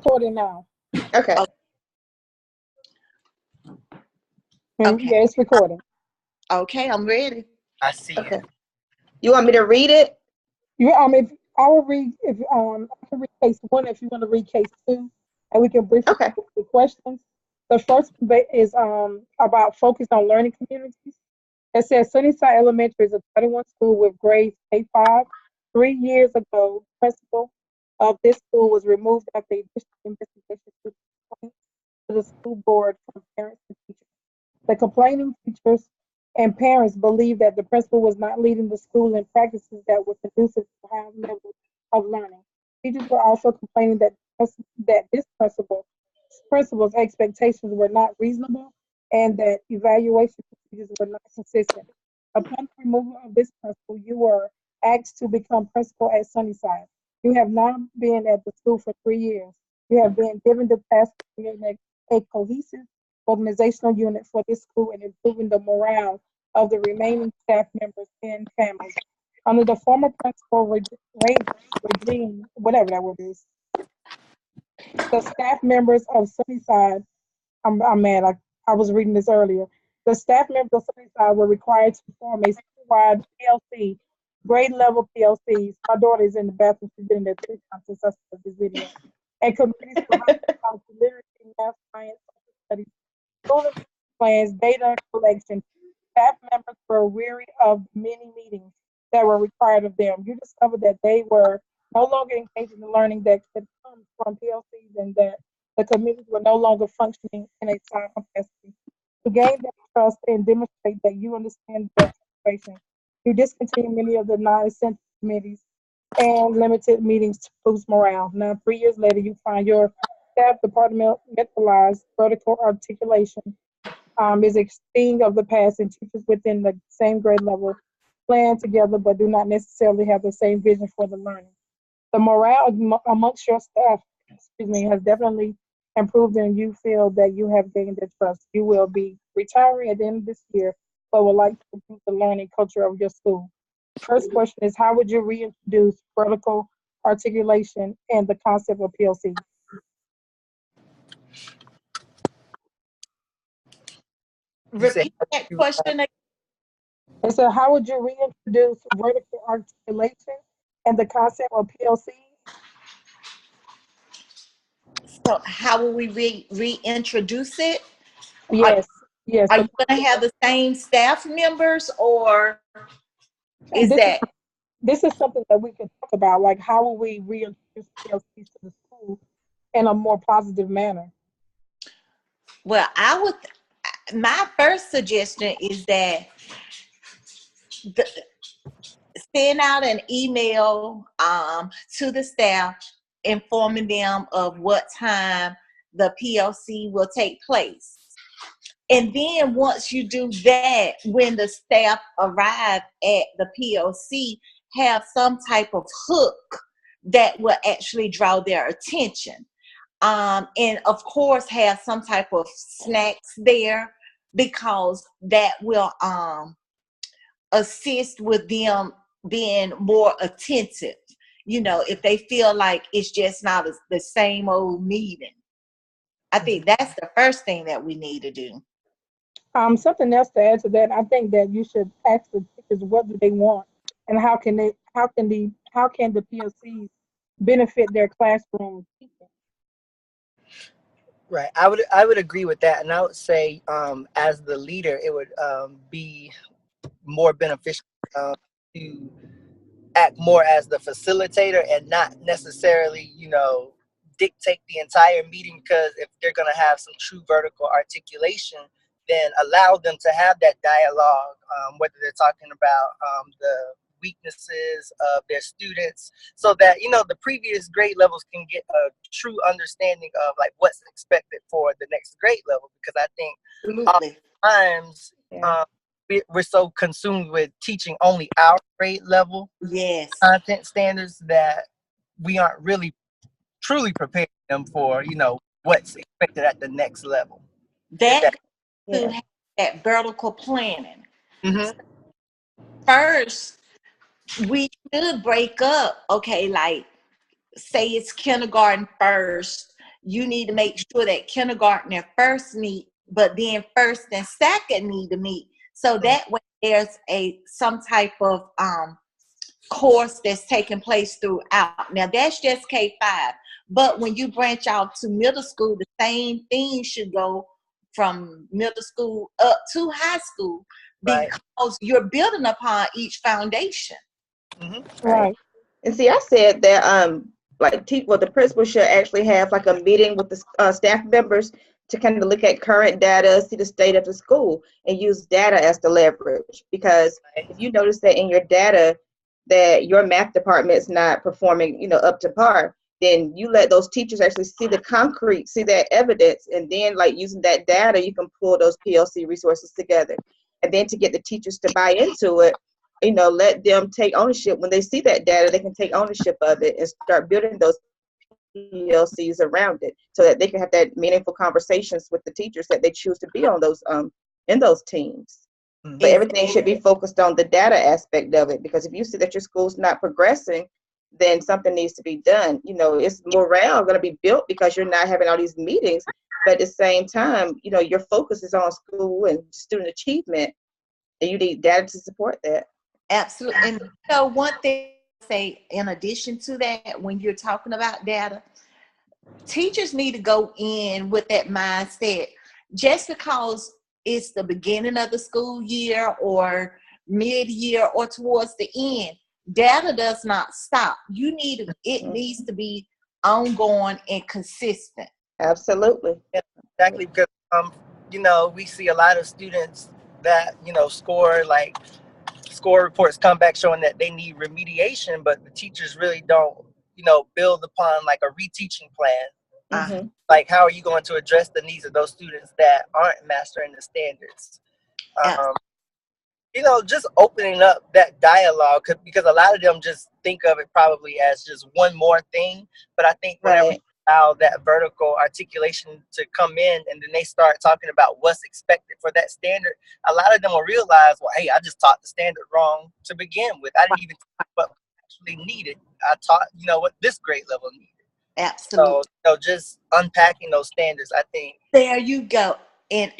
recording now. Okay. Okay. Yeah, it's recording. Okay, I'm ready. I see Okay. it. You want me to read it? If I will read, if I can read case 1 if you want to read case 2, and we can briefly Okay. go through questions. The first is about focus on learning communities. It says Sunnyside Elementary is a Title 1 school with grades K-5. 3 years ago, principal of this school was removed after a district investigation took complaints to the school board from parents and teachers. The complaining teachers and parents believe that the principal was not leading the school in practices that were conducive to high levels of learning. Teachers were also complaining that this principal's expectations were not reasonable and that evaluation procedures were not consistent. Upon the removal of this principal, you were asked to become principal at Sunnyside. You have now been at the school for 3 years. You have been given the task of creating a cohesive organizational unit for this school and improving the morale of the remaining staff members and families. Under the former principal regime, whatever that word is, the staff members of Sunnyside, I'm mad, I was reading this earlier. The staff members of Sunnyside were required to form a school-wide PLC, grade level PLCs. My daughter is in the bathroom, she's been in there 3 times since I started this video. And committees for literacy, math, science, social studies, school plans, data collection. Staff members were weary of many meetings that were required of them. You discovered that they were no longer engaged in the learning that could come from PLCs and that the committees were no longer functioning in a time capacity. To gain their trust and demonstrate that you understand their frustration, you discontinue many of the non-essential committees and limited meetings to boost morale. Now, 3 years later, you find your staff departmentalized vertical articulation is a thing of the past, and teachers within the same grade level plan together but do not necessarily have the same vision for the learning. The morale amongst your staff, has definitely improved, and you feel that you have gained their trust. You will be retiring at the end of this year, but would like to improve the learning culture of your school. First question is, how would you reintroduce vertical articulation and the concept of PLC? Repeat that question again. And so how would you reintroduce vertical articulation and the concept of PLC? So how will we reintroduce it? Yes, yes. Are you going to have the same staff members, or And is that? This is something that we can talk about, like how will we reintroduce PLCs to the school in a more positive manner? Well, my first suggestion is that send out an email to the staff informing them of what time the PLC will take place. And then once you do that, when the staff arrive at the PLC, have some type of hook that will actually draw their attention. And of course, have some type of snacks there, because that will assist with them being more attentive. If they feel like it's just not the same old meeting. I think that's the first thing that we need to do. Something else to add to that, I think that you should ask the teachers what do they want, and how can the PLCs benefit their classroom teaching. Right. I would agree with that, and I would say, as the leader, it would be more beneficial to act more as the facilitator and not necessarily, dictate the entire meeting. Because if they're going to have some true vertical articulation, then allow them to have that dialogue, whether they're talking about the weaknesses of their students, so that the previous grade levels can get a true understanding of like what's expected for the next grade level. Because I think oftentimes we're so consumed with teaching only our grade level content standards that we aren't really truly preparing them for what's expected at the next level. That vertical planning. Mm-hmm. First, we should break up, okay, like say it's kindergarten first, you need to make sure that kindergarten and first meet, but then first and second need to meet. So that way there's some type of course that's taking place throughout. Now that's just K-5. But when you branch out to middle school, the same thing should go from middle school up to high school, because you're building upon each foundation. Right. And see, I said that the principal should actually have like a meeting with the staff members to kind of look at current data, see the state of the school, and use data as the leverage. Because if you notice that in your data that your math department is not performing, up to par, then you let those teachers actually see that evidence, and then like using that data, you can pull those PLC resources together. And then to get the teachers to buy into it, let them take ownership. When they see that data, they can take ownership of it and start building those PLCs around it, so that they can have that meaningful conversations with the teachers that they choose to be on those in those teams. But everything should be focused on the data aspect of it, because if you see that your school's not progressing, then something needs to be done. It's morale going to be built because you're not having all these meetings, but at the same time, your focus is on school and student achievement, and you need data to support that. Absolutely. And one thing I say in addition to that, when you're talking about data, teachers need to go in with that mindset. Just because it's the beginning of the school year or mid-year or towards the end, data does not stop. It needs to be ongoing and consistent. Absolutely. Yeah, exactly, because we see a lot of students that score reports come back showing that they need remediation, but the teachers really don't build upon like a reteaching plan. Like, how are you going to address the needs of those students that aren't mastering the standards? Just opening up that dialogue, because a lot of them just think of it probably as just one more thing. But I think whenever you allow that vertical articulation to come in, and then they start talking about what's expected for that standard, a lot of them will realize, well, hey, I just taught the standard wrong to begin with. I didn't even teach what actually needed. I taught, what this grade level needed. Absolutely. So, just unpacking those standards, I think. There you go. And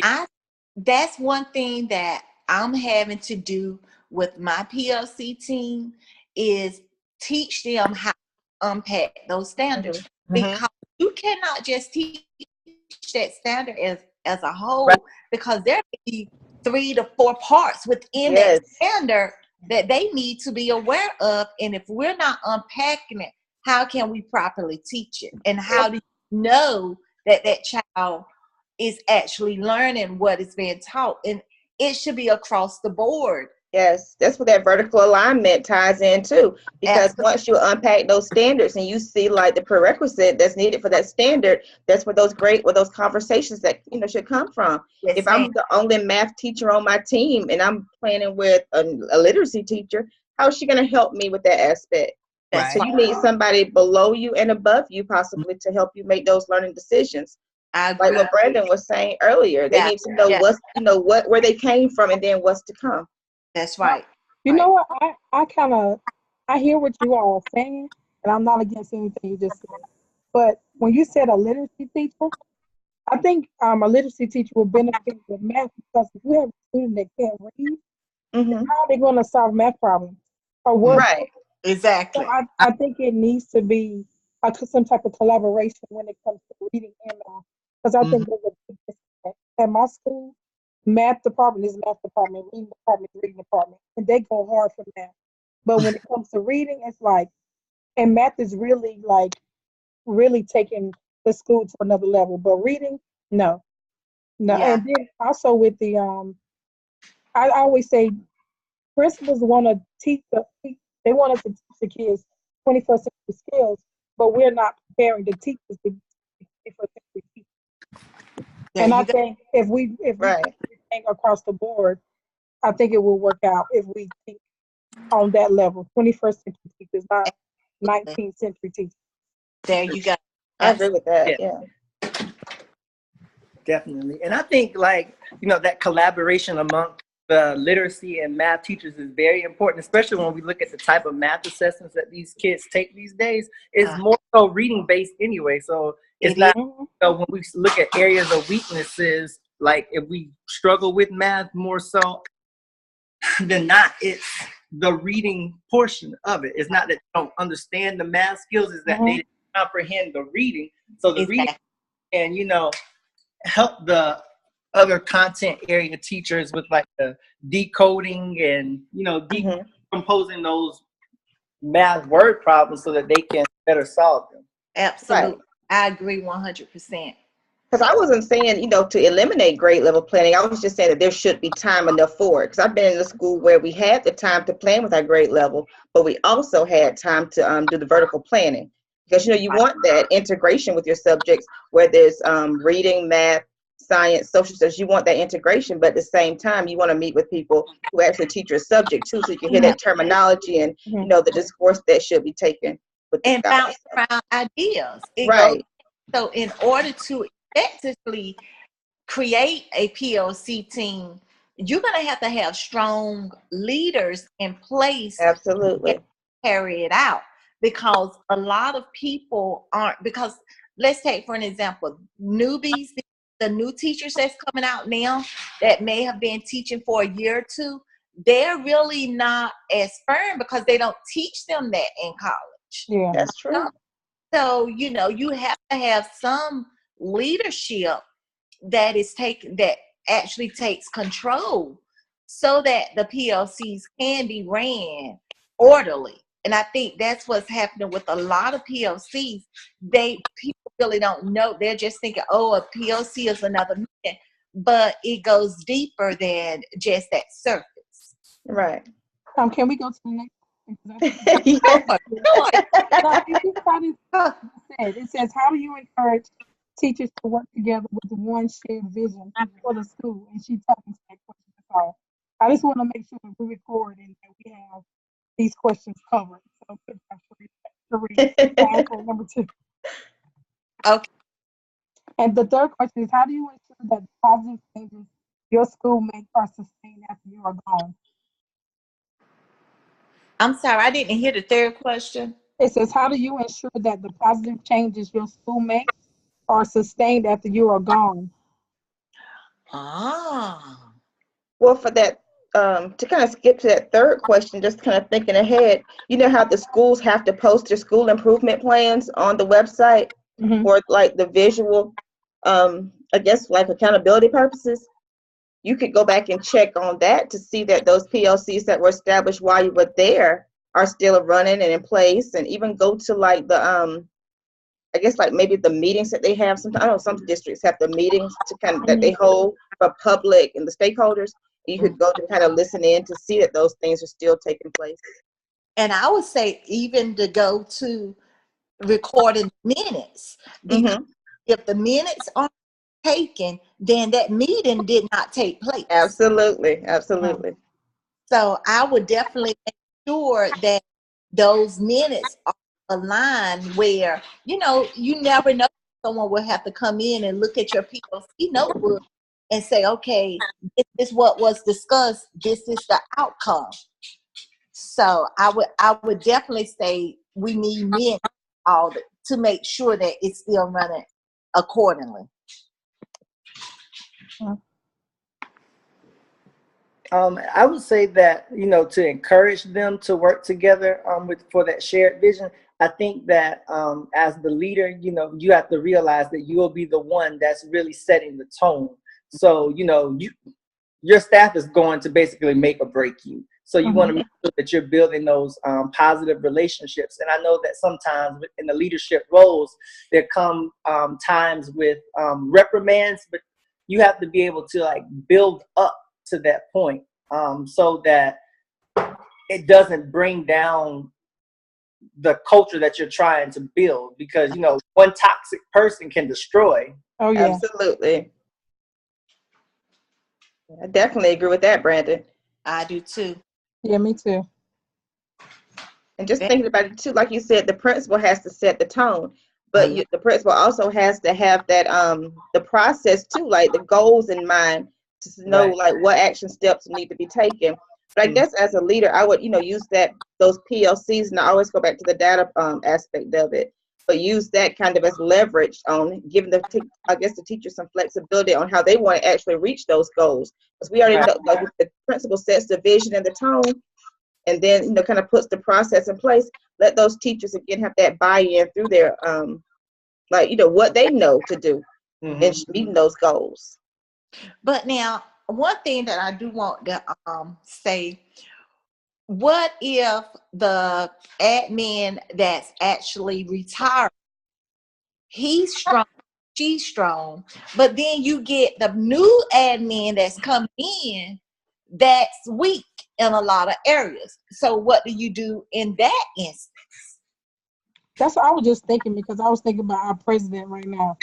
that's one thing that I'm having to do with my PLC team, is teach them how to unpack those standards. Because you cannot just teach that standard as a whole, because there may be 3 to 4 parts within that standard that they need to be aware of. And if we're not unpacking it, how can we properly teach it? And how do you know that that child is actually learning what is being taught? And it should be across the board. Yes, that's what that vertical alignment ties in too. Because once you unpack those standards and you see like the prerequisite that's needed for that standard, that's where those conversations that should come from. Yes, if I'm the only math teacher on my team and I'm planning with a literacy teacher, how is she going to help me with that aspect? So you need somebody below you and above you possibly to help you make those learning decisions. Like what Brandon was saying earlier, they need to know where they came from and then what's to come. That's right. You know what? I hear what you all are saying, and I'm not against anything you just said. But when you said a literacy teacher, I think a literacy teacher will benefit with math, because if you have a student that can't read, how are they going to solve math problems or word? Right. Exactly. So I think it needs to be some type of collaboration when it comes to reading and math, because I think there's a big disconnect. At my school, math department is math department, reading department is reading department, and they go hard for math. But when it comes to reading, it's like, and math is really taking the school to another level. But reading, no. Yeah. And then also with the I always say principals want to they want us to teach the kids 21st century skills, but we're not preparing the teachers to be 21st century teachers. And I think if we think across the board, I think it will work out if we think on that level, 21st century teachers, not 19th century teachers. There you go. I agree with that. Yeah. Definitely. And I think that collaboration among the literacy and math teachers is very important, especially when we look at the type of math assessments that these kids take these days. It's more so reading based anyway. So it's not when we look at areas of weaknesses, like if we struggle with math more so than not, it's the reading portion of it. It's not that they don't understand the math skills, it's that they didn't comprehend the reading. So the reading and, you know, help the other content area teachers with like the decoding and, you know, decomposing those math word problems so that they can better solve them. Absolutely. Right. I agree 100%. Because I wasn't saying, you know, to eliminate grade level planning. I was just saying that there should be time enough for it. Because I've been in a school where we had the time to plan with our grade level, but we also had time to do the vertical planning. Because, you know, you want that integration with your subjects where there's reading, math, science, social studies. You want that integration, but at the same time, you want to meet with people who actually teach your subject too, so you can hear that terminology and, you know, the discourse that should be taken with the And bounce scholars. around ideas. Right. So in order to effectively create a PLC team, you're going to have strong leaders in place Absolutely. to carry it out, because a lot of people aren't. Because let's take for an example, newbies, the new teachers that's coming out now that may have been teaching for a year or two, they're really not as firm because they don't teach them that in college. Yeah, That's true. So, you know, you have to have some leadership that actually takes control so that the PLCs can be ran orderly. And I think that's what's happening with a lot of PLCs. People really don't know. They're just thinking, oh, a PLC is another meeting, but it goes deeper than just that surface. Right. can we go to the next? Yes. It says, how do you encourage teachers to work together with one shared vision for the school? And she talking to that question. So I just want to make sure that we record and that we have these questions covered. So good job, Sheree. For number 2. Okay. And the third question is, how do you ensure that the positive changes your school make are sustained after you are gone? I'm sorry, I didn't hear the third question. It says, how do you ensure that the positive changes your school makes are sustained after you are gone? Well, for that, to kind of skip to that third question, just kind of thinking ahead, you know how the schools have to post their school improvement plans on the website for like the visual, I guess like accountability purposes. You could go back and check on that to see that those PLCs that were established while you were there are still running and in place, and even go to like the I guess like maybe the meetings that they have. Sometimes I know some districts have the meetings to kind of that they hold for public and the stakeholders. You could go to kind of listen in to see that those things are still taking place. And I would say even to go to recording minutes, because if the minutes aren't taken, then that meeting did not take place. Absolutely, absolutely. So I would definitely make sure that those minutes are aligned where, you know, you never know, someone will have to come in and look at your PLC notebook and say, okay, this is what was discussed, this is the outcome. So I would definitely say we need minutes to make sure that it's still running accordingly. I would say that, you know, to encourage them to work together for that shared vision. I think that as the leader, you know, you have to realize that you will be the one that's really setting the tone. So, you know, your staff is going to basically make or break you. So you want to make sure that you're building those positive relationships. And I know that sometimes in the leadership roles, there come times with reprimands, but you have to be able to like build up to that point so that it doesn't bring down the culture that you're trying to build, because, you know, one toxic person can destroy. Oh, yeah. Absolutely. I definitely agree with that, Brandon. I do too. Yeah, me too. And just thinking about it too, like you said, the principal has to set the tone, but the principal also has to have that the process too, like the goals in mind, to know like what action steps need to be taken. But I guess as a leader, I would, you know, use those PLCs, and I always go back to the data aspect of it. but use that kind of as leverage on giving the teachers some flexibility on how they want to actually reach those goals. Because we already know, like, the principal sets the vision and the tone, and then kind of puts the process in place. Let those teachers again have that buy-in through their what they know to do in meeting those goals. But now, one thing that I do want to say, what if the admin that's actually retired, he's strong, she's strong, but then you get the new admin that's coming in that's weak in a lot of areas. So what do you do in that instance? That's what I was just thinking, because I was thinking about our president right now.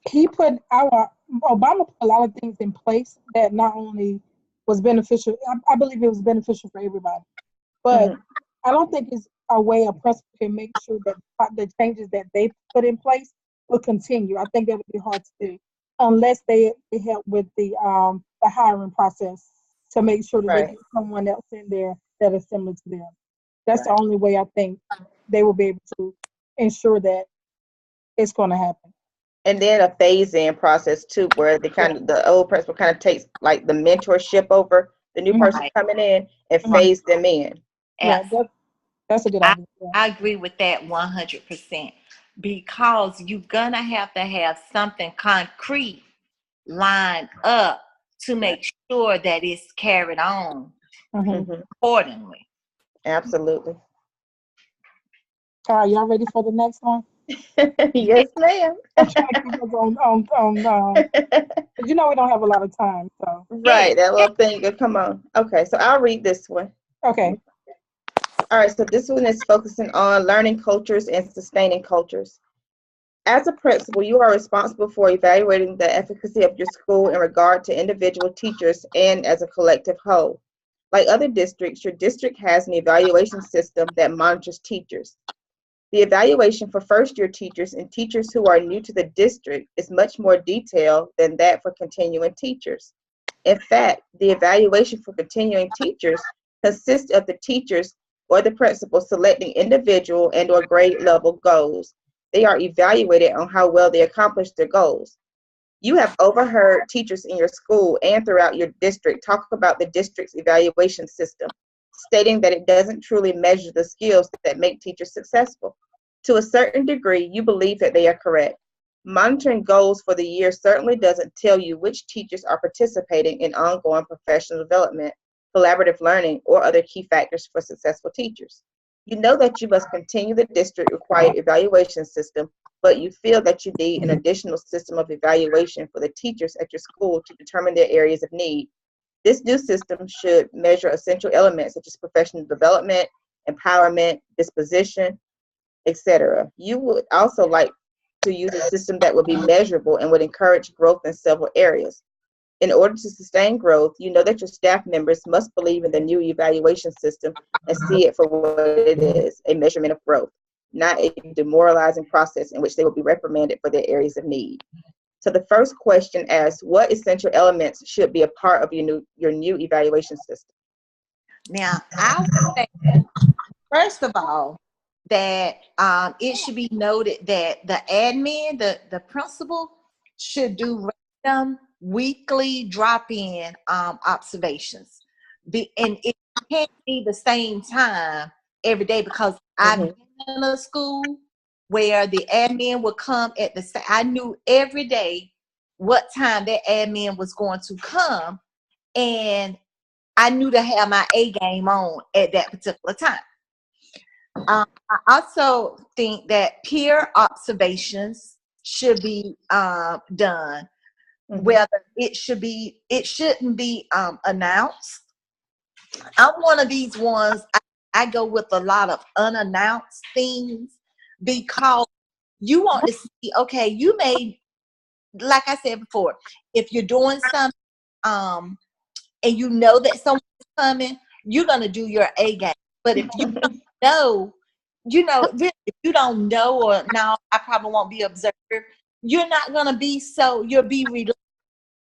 Obama put a lot of things in place that not only was beneficial, I believe it was beneficial for everybody, but I don't think it's a way a principal can make sure that the changes that they put in place will continue. I think that would be hard to do unless they help with the hiring process to make sure that they get someone else in there that is similar to them. That's the only way I think they will be able to ensure that it's going to happen. And then a phase-in process too, where the old principal kind of takes like the mentorship over the new person coming in and phase them in. Right. That's a good idea. I agree with that 100%, because you're gonna have to have something concrete lined up to make sure that it's carried on accordingly. Absolutely. All right, y'all ready for the next one? Yes, ma'am. I'm trying to keep us on because we don't have a lot of time. So right, that little thing. Come on. Okay, so I'll read this one. Okay. All right, so this one is focusing on learning cultures and sustaining cultures. As a principal, you are responsible for evaluating the efficacy of your school in regard to individual teachers and as a collective whole. Like other districts, your district has an evaluation system that monitors teachers. The evaluation for first-year teachers and teachers who are new to the district is much more detailed than that for continuing teachers. In fact, the evaluation for continuing teachers consists of the teachers or the principal selecting individual and or grade level goals. They are evaluated on how well they accomplish their goals. You have overheard teachers in your school and throughout your district talk about the district's evaluation system, stating that it doesn't truly measure the skills that make teachers successful. To a certain degree, you believe that they are correct. Monitoring goals for the year certainly doesn't tell you which teachers are participating in ongoing professional development, collaborative learning, or other key factors for successful teachers. You know that you must continue the district-required evaluation system, but you feel that you need an additional system of evaluation for the teachers at your school to determine their areas of need. This new system should measure essential elements such as professional development, empowerment, disposition, etc. You would also like to use a system that would be measurable and would encourage growth in several areas. In order to sustain growth, you know that your staff members must believe in the new evaluation system and see it for what it is, a measurement of growth, not a demoralizing process in which they will be reprimanded for their areas of need. So the first question asks, what essential elements should be a part of your new evaluation system? Now, I would say, first of all, that it should be noted that the admin, the principal, should do random weekly drop-in observations. And it can't be the same time every day, because I've been in a school where the admin would come at I knew every day what time that admin was going to come, and I knew to have my A game on at that particular time. I also think that peer observations should be done. Whether it shouldn't be announced. I'm one of these ones. I go with a lot of unannounced things, because you want to see, okay, you may, like I said before, if you're doing something and you know that someone's coming, you're gonna do your A game. But if you don't know, really, if you don't know, or no, I probably won't be observed, you're not gonna be you'll be relaxed.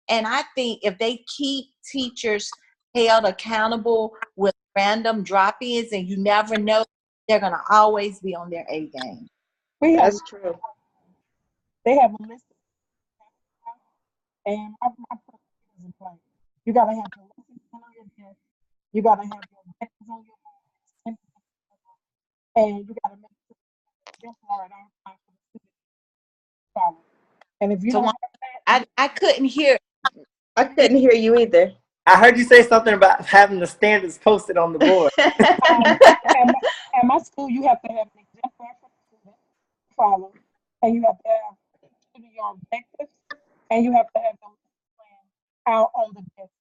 And I think if they keep teachers held accountable with random drop-ins, and you never know they're gonna always be on their A game. We have, That's true. they have a list, and my process is in place. You gotta have your lessons on your desk. You gotta have your records on your board, and you gotta make sure that your are at all times for the students to follow. And if you So don't have that, I couldn't hear. I couldn't hear you either. I heard you say something about having the standards posted on the board. at my school, you have to have an exemplar for the student to follow, and you have to have your objectives, and you have to have them plan out on the desk.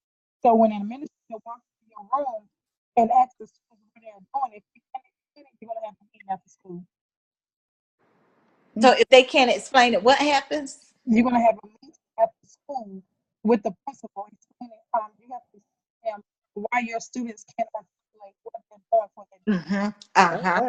So when an administrator walks in your room and asks the students what they're doing, if you can't explain it, you're gonna have to eat after school. So if they can't explain it, what happens? You're gonna have a meeting after school with the principal explaining. You have to tell them why your students can't articulate what they're doing for their Mm-hmm.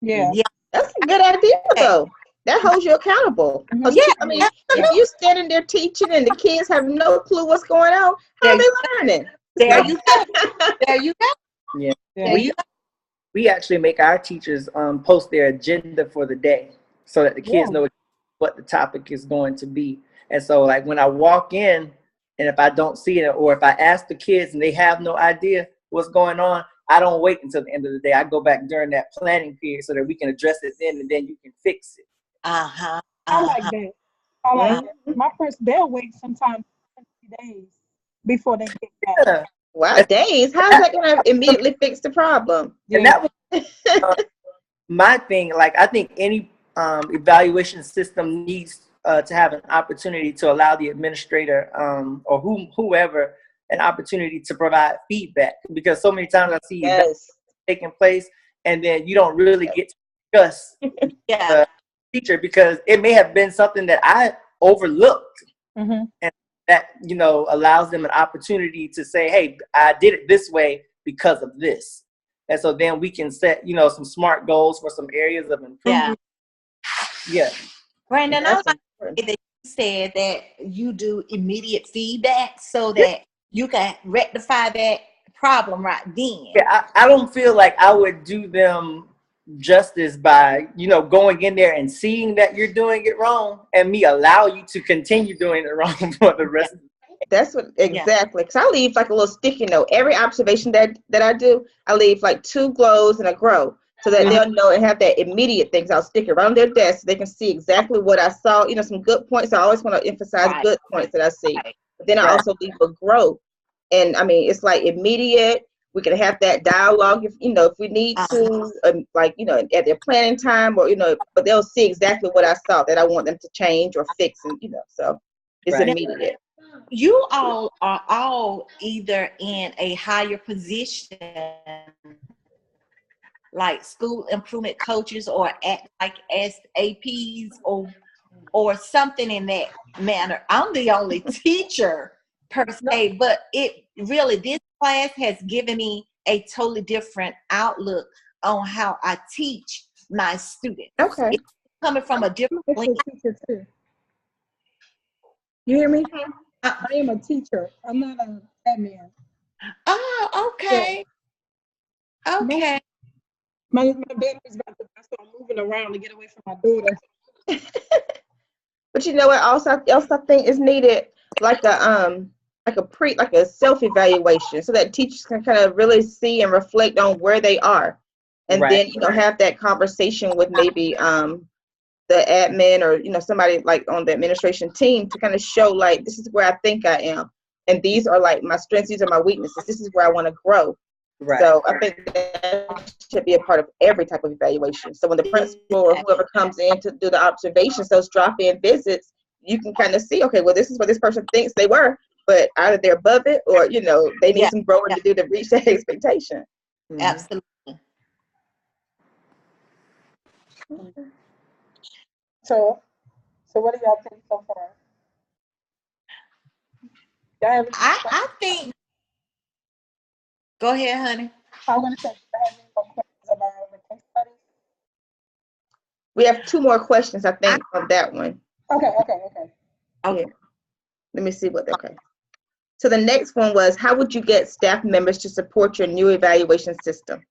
Yeah. Yeah. That's a good idea, though. That holds you accountable. Yeah. I mean, if you're standing there teaching and the kids have no clue what's going on, how are they learning? There you go. There you go. Yeah. There you go. We actually make our teachers post their agenda for the day so that the kids know what the topic is going to be. And so, like, when I walk in and if I don't see it, or if I ask the kids and they have no idea what's going on, I don't wait until the end of the day. I go back during that planning period so that we can address it then, and then you can fix it. I like that. I like that. My first, they'll wait sometimes 20 days before they get back. Yeah. Wow, days. How's that going to immediately fix the problem? And that was my thing. Like, I think any evaluation system needs to have an opportunity to allow the administrator or whoever an opportunity to provide feedback, because so many times I see taking place and then you don't really get to discuss the teacher because it may have been something that I overlooked, and that allows them an opportunity to say, hey, I did it this way because of this. And so then we can set some smart goals for some areas of improvement. Yeah. Brandon, I like that you said that you do immediate feedback so that you can rectify that problem right then. Yeah, I don't feel like I would do them justice by, going in there and seeing that you're doing it wrong and me allow you to continue doing it wrong for the rest of the day. That's what exactly. Because I leave like a little sticky note. Every observation that I do, I leave like 2 glows and a grow so that they'll know and have that immediate things. I'll stick it around their desk so they can see exactly what I saw. Some good points. I always want to emphasize good points that I see. But then I also leave a grow. And I mean, it's like immediate. We can have that dialogue if we need to, at their planning time or, but they'll see exactly what I saw that I want them to change or fix. And, so it's immediate. You all are all either in a higher position, like school improvement coaches, or as APs or something in that manner. I'm the only teacher per se, but this class has given me a totally different outlook on how I teach my students. Okay. It's coming from a different lens. Teacher too. You hear me? I am a teacher. I'm not an admin. Oh, okay. Yeah. Okay. My battery's about to start moving around to get away from my daughter. But you know what else I think is needed? Like a self-evaluation so that teachers can kind of really see and reflect on where they are. And then, have that conversation with maybe the admin or, somebody like on the administration team to kind of show like, this is where I think I am. And these are like my strengths, these are my weaknesses. This is where I want to grow. Right. So I think that should be a part of every type of evaluation. So when the principal or whoever comes in to do the observations, those drop-in visits, you can kind of see, okay, well, this is what this person thinks they were, but either they're above it or, they need some growing to do to reach that expectation. Absolutely. So what do y'all think so far? I think. Go ahead, honey. I want to say, questions about the case study. We have 2 more questions, I think, on that one. Okay. Yeah. Let me see So the next one was, how would you get staff members to support your new evaluation system?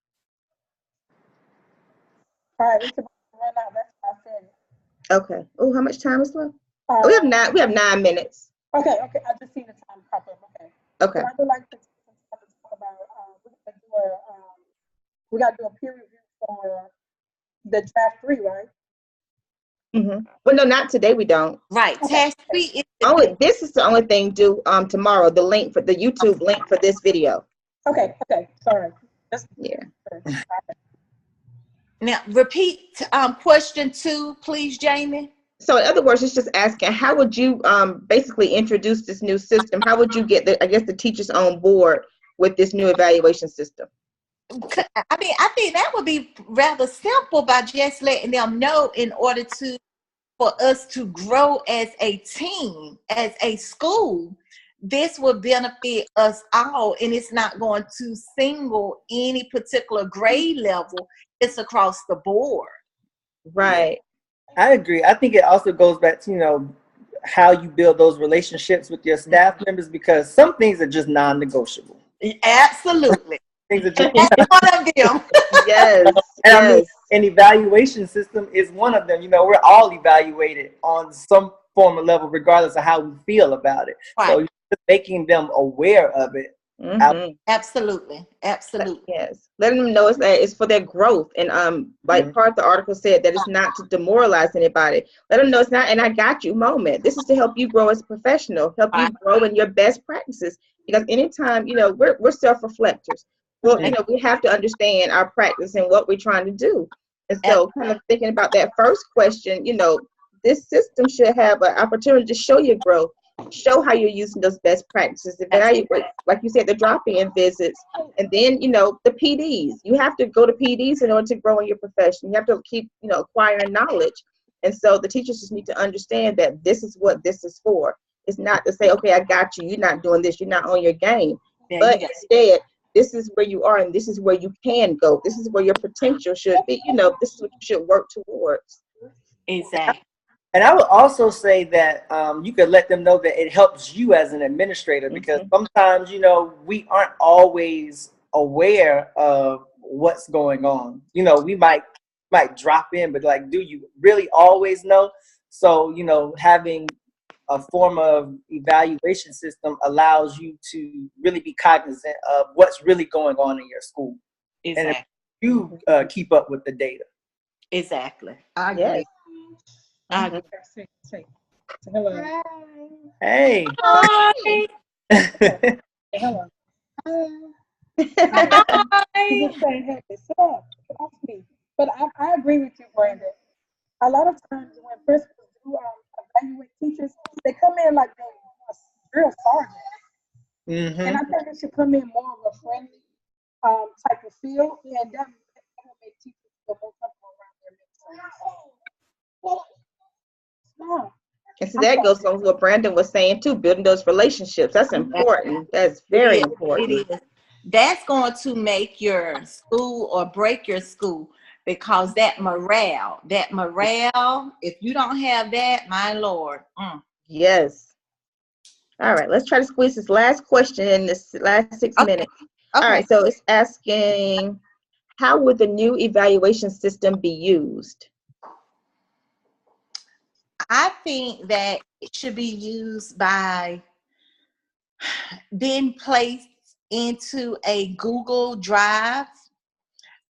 All right, it's about to run out. That's why I said it. Okay. Oh, how much time is left? Uh, We have 9. We have 9 minutes. okay. I just seen the time pop up. Okay. Okay. So I would like to take some time to talk about. We got to do a peer review for the draft 3, right? Well, no, not today. We don't. Right. Okay. Task 3 is Only this is the only thing due tomorrow. The link for the YouTube link for this video. Okay. Sorry. Yeah. now. Repeat question 2, please, Jamie. So in other words, it's just asking, how would you basically introduce this new system? How would you get the teachers on board with this new evaluation system? I mean, I think that would be rather simple by just letting them know in order for us to grow as a team, as a school. This will benefit us all, and it's not going to single any particular grade level. It's across the board. Right. I agree. I think it also goes back to, how you build those relationships with your staff members, because some things are just non-negotiable. Absolutely. Things are just That's one of them. Yes. and I mean, an evaluation system is one of them. We're all evaluated on some form of level, regardless of how we feel about it. Right. So just making them aware of it. Absolutely. Yes. Letting them know it's for their growth. And part of the article said that it's not to demoralize anybody. Let them know it's not, and I got you moment. This is to help you grow as a professional, help you grow in your best practices. Because anytime, we're self-reflectors. Well, we have to understand our practice and what we're trying to do. And so kind of thinking about that first question, this system should have an opportunity to show your growth, show how you're using those best practices, evaluate, like you said, the drop-in visits, and then, the PDs. You have to go to PDs in order to grow in your profession. You have to keep, acquiring knowledge. And so the teachers just need to understand that this is what this is for. It's not to say, okay, I got you. You're not doing this. You're not on your game. But instead, this is where you are, and this is where you can go. This is where your potential should be. This is what you should work towards. Exactly. And I would also say that you could let them know that it helps you as an administrator, because sometimes, we aren't always aware of what's going on. We might drop in, but do you really always know? So, having a form of evaluation system allows you to really be cognizant of what's really going on in your school. Exactly. And if you keep up with the data. Exactly. I agree. Say hello. Hey. Hi. Hello. People say, hey, sit up. Get off me. But I agree with you, Brandon. A lot of times when principals do evaluate teachers, they come in like they're a real sergeant. And I think they should come in more of a friendly type of feel, and that will make teachers feel more comfortable around their mentors. And so that goes on what Brandon was saying too, building those relationships. That's important. That's very important. It is. That's going to make your school or break your school, because that morale, if you don't have that, my Lord. Yes. All right, let's try to squeeze this last question in this last 6 minutes. Okay. All right, so it's asking, how would the new evaluation system be used? I think that it should be used by being placed into a Google Drive,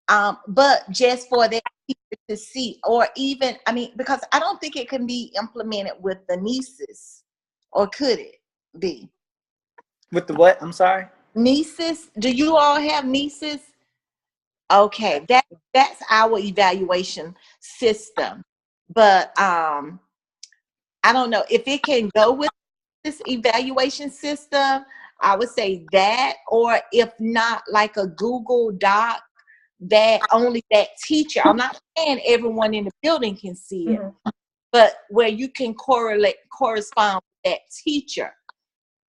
but just for that teacher to see, or even, because I don't think it can be implemented with the nieces, or could it be? With the what? I'm sorry? Nieces? Do you all have nieces? Okay, that's our evaluation system. But I don't know if it can go with this evaluation system. I would say that, or if not, like a Google Doc that only that teacher. I'm not saying everyone in the building can see it, but where you can correspond with that teacher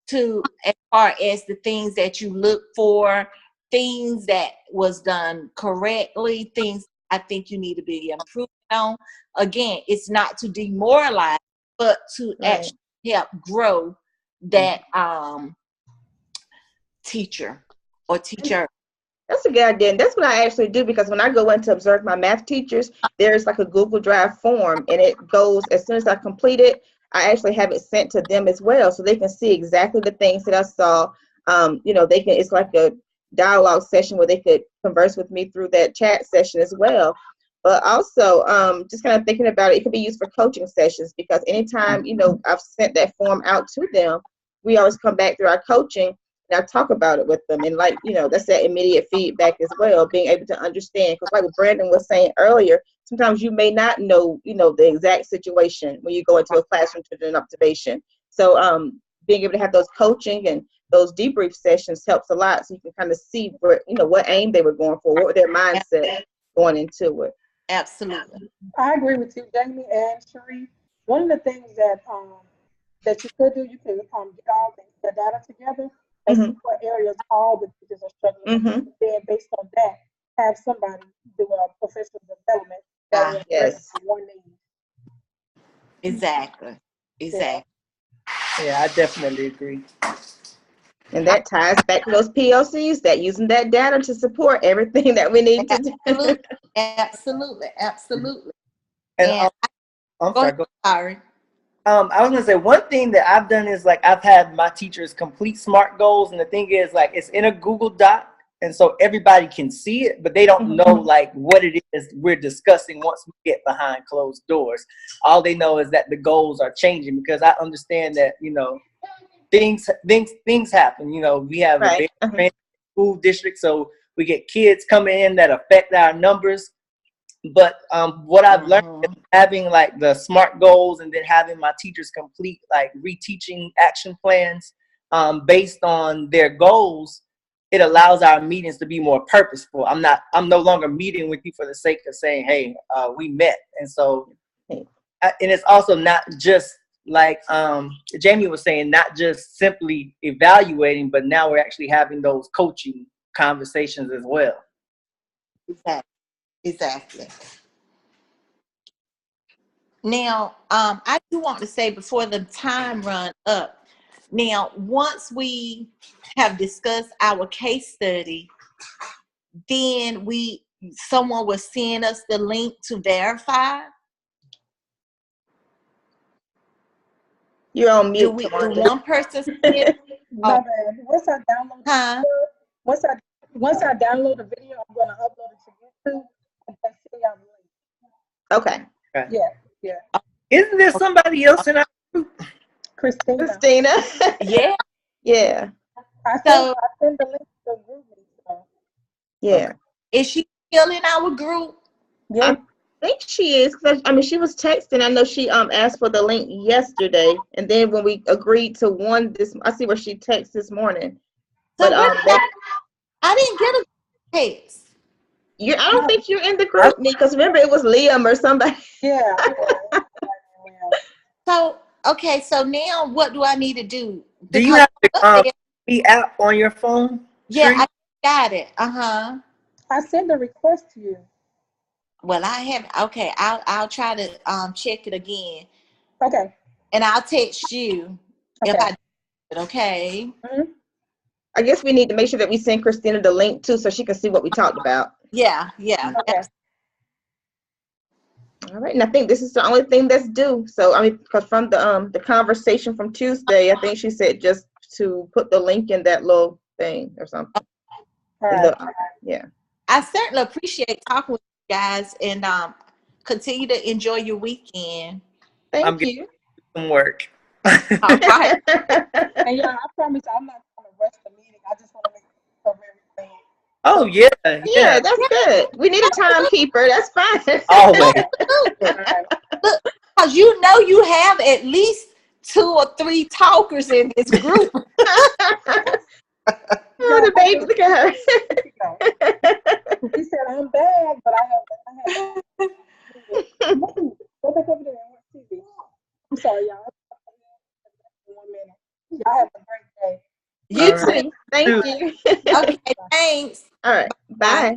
to, as far as the things that you look for, things that was done correctly, things I think you need to be improved on. Again, it's not to demoralize, but to actually help grow that teacher or teacher. That's a good idea. And that's what I actually do, because when I go in to observe my math teachers, there's like a Google Drive form, and it goes, as soon as I complete it, I actually have it sent to them as well, so they can see exactly the things that I saw. They can, it's like a dialogue session where they could converse with me through that chat session as well. But also, just kind of thinking about it, it could be used for coaching sessions, because anytime, I've sent that form out to them, we always come back through our coaching and I talk about it with them. And that's that immediate feedback as well, being able to understand. Because like what Brandon was saying earlier, sometimes you may not know, the exact situation when you go into a classroom to do an observation. So being able to have those coaching and those debrief sessions helps a lot. So you can kind of see where, what aim they were going for, what were their mindset going into it. Absolutely. I agree with you, Jamie and Cherie. One of the things that you could do, you could get all the data together and see what areas all the teachers are struggling with. Then based on that, have somebody do a professional development that will address one need. Exactly. Yeah, I definitely agree. And that ties back to those PLCs, that using that data to support everything that we need to do. Absolutely. And I'm sorry. Sorry. I was gonna say, one thing that I've done is like I've had my teachers complete SMART goals, and the thing is like it's in a Google Doc, and so everybody can see it, but they don't know like what it is we're discussing once we get behind closed doors. All they know is that the goals are changing, because I understand that things happen. We have a big school district, so we get kids coming in that affect our numbers. But what I've learned is having like the SMART goals, and then having my teachers complete like reteaching action plans based on their goals, it allows our meetings to be more purposeful. I'm no longer meeting with you for the sake of saying, hey, we met. And so, and it's also not just like Jamie was saying, not just simply evaluating, but now we're actually having those coaching conversations as well. Exactly. Now, I do want to say before the time run up, now, once we have discussed our case study, then someone will send us the link to verify. You're on mute. Do one person send? My bad. Once I download once I download the video, I'm gonna upload it to YouTube and then send y'all the link. Okay. Yeah. Isn't there somebody else in our group? Christina. Yeah. Yeah. I send the link to the group. So. Yeah. Okay. Is she still in our group? Yeah. I think she is. She was texting. I know she asked for the link yesterday, and then when we agreed to I see where she texted this morning. So but I didn't get a text. I don't think you're in the group, because remember it was Liam or somebody. Yeah. So okay, so now what do I need to do? Do you have the app on your phone? Yeah, I got it. I send a request to you. Well, I have. Okay, I'll try to check it again. Okay. And I'll text you if I do it. Okay. I guess we need to make sure that we send Christina the link too, so she can see what we talked about. Yeah. Okay. All right, and I think this is the only thing that's due. So because from the conversation from Tuesday, I think she said just to put the link in that little thing or something. All right. Yeah. I certainly appreciate talking with you guys, and continue to enjoy your weekend. Thank you. Some work. All right. And yeah, I promise I'm not going to rush the meeting. I just want to make sure of everything. Oh yeah, that's good. We need a timekeeper. That's fine. Always. Look, because you have at least 2 or 3 talkers in this group. Oh, the baby, look at her. He said I'm bad, but I have. Go back over there and watch TV. I'm sorry, y'all. 1 minute. Y'all have a great day. You too. Thank you. Okay, thanks. All right. Bye.